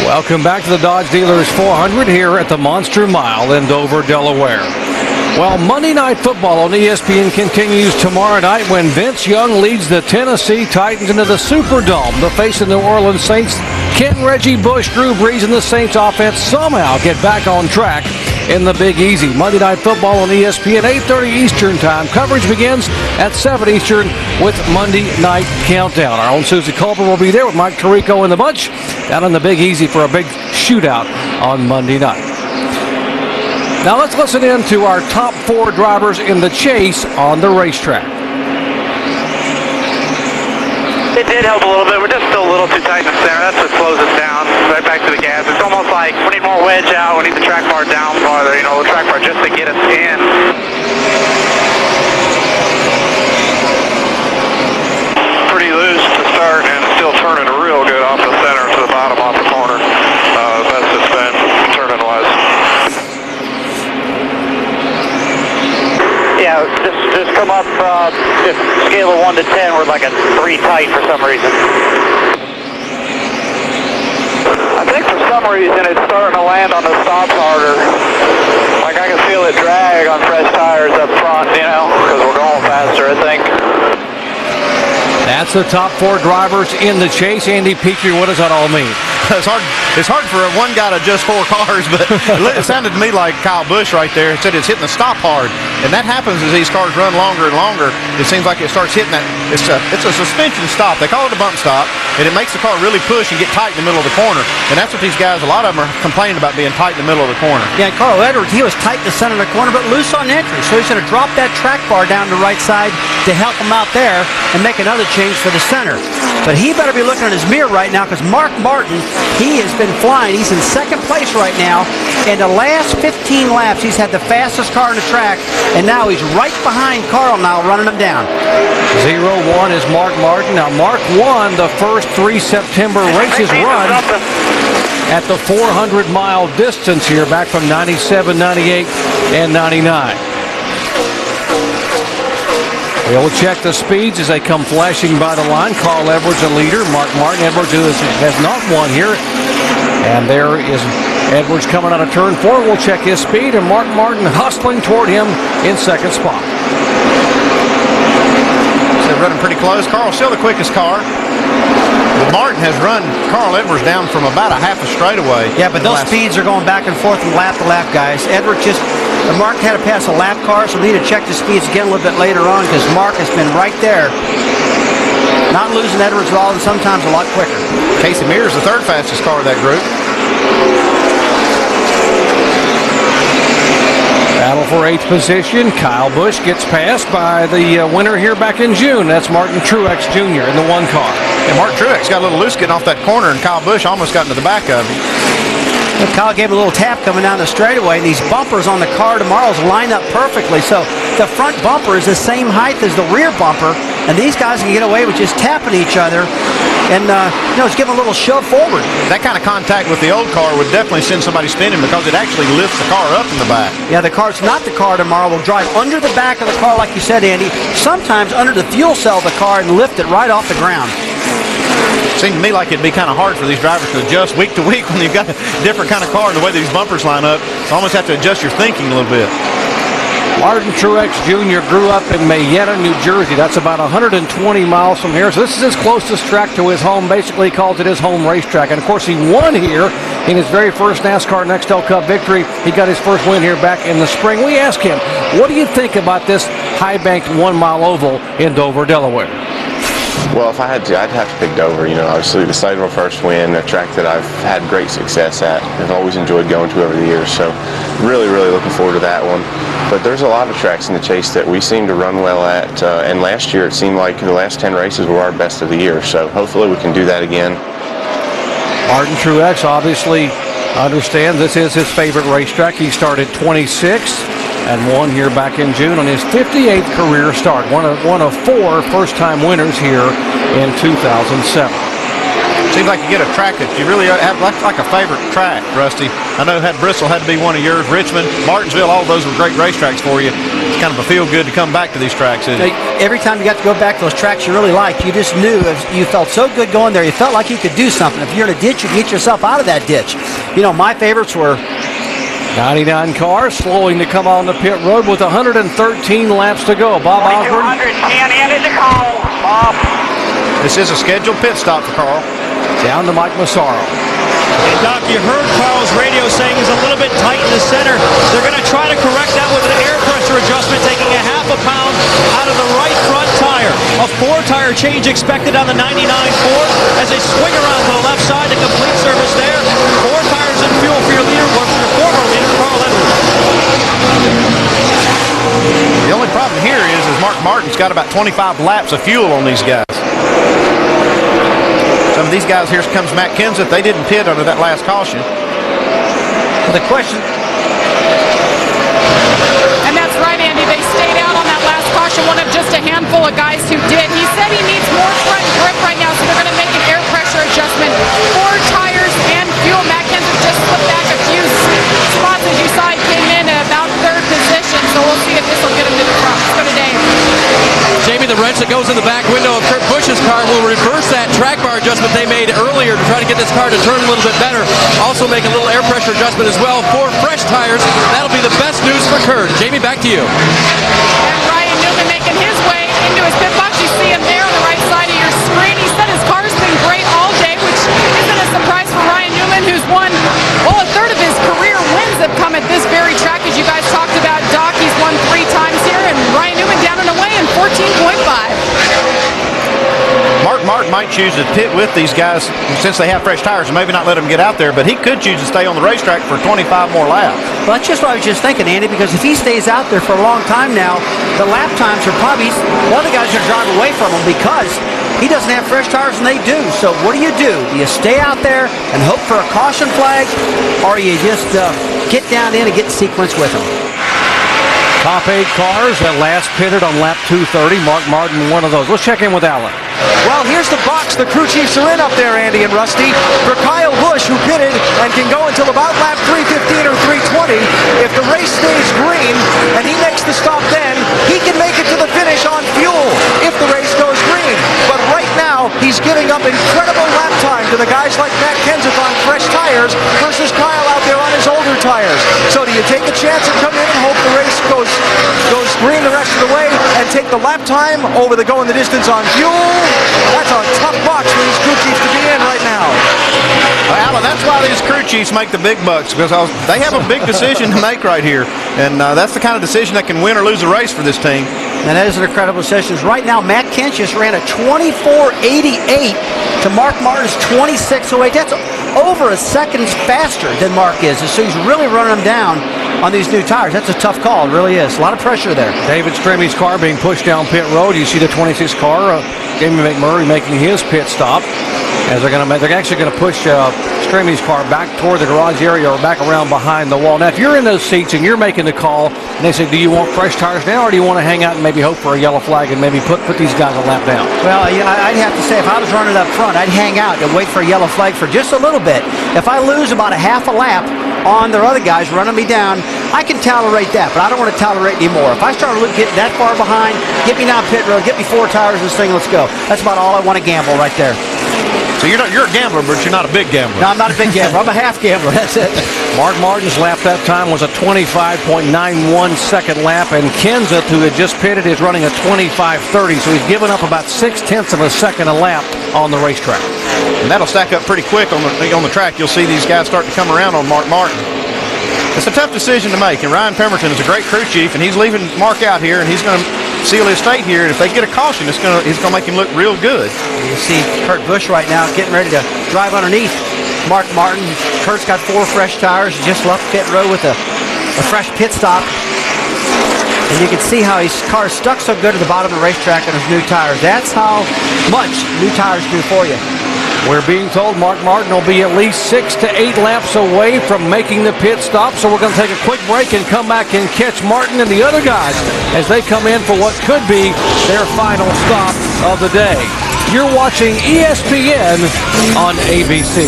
Welcome back to the Dodge Dealers 400 here at the Monster Mile in Dover, Delaware. Well, Monday Night Football on ESPN continues tomorrow night when Vince Young leads the Tennessee Titans into the Superdome to face the New Orleans Saints. Can Reggie Bush, Drew Brees, and the Saints offense somehow get back on track in the Big Easy? Monday Night Football on ESPN, 8:30 Eastern Time. Coverage begins at 7 Eastern with Monday Night Countdown. Our own Susie Culper will be there with Mike Tirico and the bunch down in the Big Easy for a big shootout on Monday night. Now let's listen in to our top 4 drivers in the chase on the racetrack. It did help a little bit. We're just still a little too tight in the center. That's what slows us down. Right back to the gas. It's almost like we need more wedge out. We need the track bar down farther. You know, the track bar just to get us in. Pretty loose to start and still turning real good off the center to the bottom off the corner. Best it's been turning wise. Yeah, just come up, just scale of 1 to 10, we're like a 3 tight for some reason. I think for some reason it's starting to land on the stops harder. Like I can feel it drag on fresh tires up front, you know, because we're going faster, I think. That's the top 4 drivers in the chase. Andy Petrie, what does that all mean? It's hard for one guy to adjust 4 cars, but it sounded to me like Kyle Busch right there said it's hitting the stop hard, and that happens as these cars run longer and longer. It seems like it starts hitting that. It's a suspension stop. They call it a bump stop, and it makes the car really push and get tight in the middle of the corner. And that's what these guys, a lot of them are complaining about being tight in the middle of the corner. Yeah, Carl Edwards, he was tight in the center of the corner, but loose on entry, so he's going to drop that track bar down the right side to help him out there and make another change for the center. But he better be looking at his mirror right now, because Mark Martin, he has been flying. He's in 2nd place right now. In the last 15 laps, he's had the fastest car on the track, and now he's right behind Carl now, running him down. 0-1 is Mark Martin. Now, Mark won the first 3 September races run at the 400-mile distance here back from 97, 98, and 99. We'll check the speeds as they come flashing by the line. Carl Edwards, a leader. Mark Martin. Edwards, who has not won here. And there is Edwards coming out of turn 4. We'll check his speed. And Mark Martin hustling toward him in 2nd spot. So they're running pretty close. Carl's still the quickest car. But Martin has run Carl Edwards down from about a half a straightaway. Yeah, but those speeds are going back and forth from lap to lap, guys. Edwards just... Mark had to pass a lap car, so we need to check the speeds again a little bit later on, because Mark has been right there. Not losing Edwards at all, and sometimes a lot quicker. Casey Mears, the 3rd fastest car of that group. Battle for 8th position. Kyle Busch gets passed by the winner here back in June. That's Martin Truex Jr. in the 1 car. And Martin Truex got a little loose getting off that corner, and Kyle Busch almost got into the back of him. And Kyle gave him a little tap coming down the straightaway, and these bumpers on the car tomorrow's line up perfectly. So the front bumper is the same height as the rear bumper, and these guys can get away with just tapping each other and just give a little shove forward. That kind of contact with the old car would definitely send somebody spinning, because it actually lifts the car up in the back. Yeah, the car's not the car tomorrow. Will drive under the back of the car, like you said, Andy, sometimes under the fuel cell of the car and lift it right off the ground. Seemed to me like it'd be kind of hard for these drivers to adjust week to week when you've got a different kind of car and the way these bumpers line up. You almost have to adjust your thinking a little bit. Martin Truex Jr. grew up in Marietta, New Jersey. That's about 120 miles from here. So this is his closest track to his home. Basically, he calls it his home racetrack. And, of course, he won here in his very first NASCAR Nextel Cup victory. He got his first win here back in the spring. We asked him, what do you think about this high-banked 1-mile oval in Dover, Delaware? Well, if I had to, I'd have to pick Dover. You know, obviously the site of my first win, a track that I've had great success at. I've always enjoyed going to over the years, so really, really looking forward to that one. But there's a lot of tracks in the chase that we seem to run well at, and last year it seemed like the last 10 races were our best of the year, so hopefully we can do that again. Martin Truex obviously understands this is his favorite racetrack. He started 26th. And won here back in June on his 58th career start. One of 4 first-time winners here in 2007. Seems like you get a track that you really have like a favorite track, Rusty. I know Bristol had to be one of yours. Richmond, Martinsville, all those were great racetracks for you. It's kind of a feel good to come back to these tracks, isn't it? Every time you got to go back to those tracks you really like, you just knew you felt so good going there. You felt like you could do something. If you're in a ditch, you get yourself out of that ditch. You know, my favorites were 99 car slowing to come on the pit road with 113 laps to go. Bob Osborne. 200, and into call. Bob. This is a scheduled pit stop for Carl. Down to Mike Massaro. And Doc, you heard Carl's radio saying he's a little bit tight in the center. They're going to try to correct that with an air pressure adjustment, taking a half a pound out of the right front tire. A 4-tire change expected on the 99 Ford as they swing around to the left side to complete service there. 4 tires and fuel for your leader, or for your former leader, Carl Edwards. The only problem here is Mark Martin's got about 25 laps of fuel on these guys. Some of these guys, here comes Matt Kenseth. They didn't pit under that last caution. the question. And that's right, Andy. They stayed out on that last caution, one of just a handful of guys who did. He said he needs more front grip right now, so they're going to make an air pressure adjustment. 4 tires and fuel. Matt Kenseth just slipped back a few spots. As you saw, he came in at about 3rd position, so we'll see if this will get him to the front. Let's go to Dave. Jamie, the wrench that goes in the back window of Kurt Busch's car will reverse that track bar adjustment they made earlier to try to get this car to turn a little bit better. Also make a little air pressure adjustment as well. 4 fresh tires. That'll be the best news for Kurt. Jamie, back to you. And Ryan Newman making his way into his pit box. You see him there on the right side of your screen. He said his car's been great all day, which isn't a surprise for Ryan Newman, who's won, well, a third of his career wins have come at this very track. As you guys talked about, Doc, he's won 3 times here, and Ryan Newman down and away in 14.5. Mark Martin might choose to pit with these guys since they have fresh tires and maybe not let them get out there, but he could choose to stay on the racetrack for 25 more laps. Well, that's just what I was just thinking, Andy, because if he stays out there for a long time now, the lap times are probably, the other guys are going to drive away from him because he doesn't have fresh tires and they do. So what do? Do you stay out there and hope for a caution flag, or you just get down in and get sequence with him? Top 8 cars that last pitted on lap 230. Mark Martin, one of those. Let's check in with Alan. Well, here's the box the crew chiefs are in up there, Andy and Rusty. For Kyle Busch, who pitted and can go until about lap 315 or 320. If the race stays green and he makes the stop then, he can make it to the finish on fuel if the race goes green. But right now, he's giving up incredible lap time to the guys like Matt Kenseth on fresh tires versus Kyle out there on his older tires. So do you take a chance and come in and hope the race goes green the rest of the way and take the lap time over the going the distance on fuel? That's a tough box for these crew chiefs to be in right now. Alan, that's why these crew chiefs make the big bucks, because they have a big decision to make right here. And that's the kind of decision that can win or lose a race for this team. And that is an incredible decision. Right now, Matt Kenseth ran a 24.88 to Mark Martin's 26.08. That's over a second faster than Mark is. So he's really running him down on these new tires. That's a tough call. It really is. A lot of pressure there. David Stremmy's car being pushed down pit road. You see the 26 car, Jamie McMurray making his pit stop. As they're actually going to push Stremmy's car back toward the garage area or back around behind the wall. Now, if you're in those seats and you're making the call, and they say, do you want fresh tires now, or do you want to hang out and maybe hope for a yellow flag and maybe put these guys a lap down? Well, I'd have to say, if I was running up front, I'd hang out and wait for a yellow flag for just a little bit. If I lose about a half a lap on their other guys running me down, I can tolerate that, but I don't want to tolerate anymore. If I start getting that far behind, get me down pit road, get me 4 tires in this thing, let's go. That's about all I want to gamble right there. So you're a gambler, but you're not a big gambler. No, I'm not a big gambler. I'm a half gambler. That's it. Mark Martin's lap that time was a 25.91 second lap, and Kenseth, who had just pitted, is running a 25.30, so he's given up about 0.6 of a second a lap on the racetrack. And that'll stack up pretty quick on the track. You'll see these guys start to come around on Mark Martin. It's a tough decision to make, and Ryan Pemberton is a great crew chief, and he's leaving Mark out here, and he's going to seal his fate here. And if they get a caution, it's going to make him look real good. You see Kurt Busch right now getting ready to drive underneath Mark Martin. Kurt's got 4 fresh tires. He just left pit road with a fresh pit stop. And you can see how his car is stuck so good at the bottom of the racetrack on his new tires. That's how much new tires do for you. We're being told Mark Martin will be at least 6 to 8 laps away from making the pit stop, so we're going to take a quick break and come back and catch Martin and the other guys as they come in for what could be their final stop of the day. You're watching ESPN on ABC.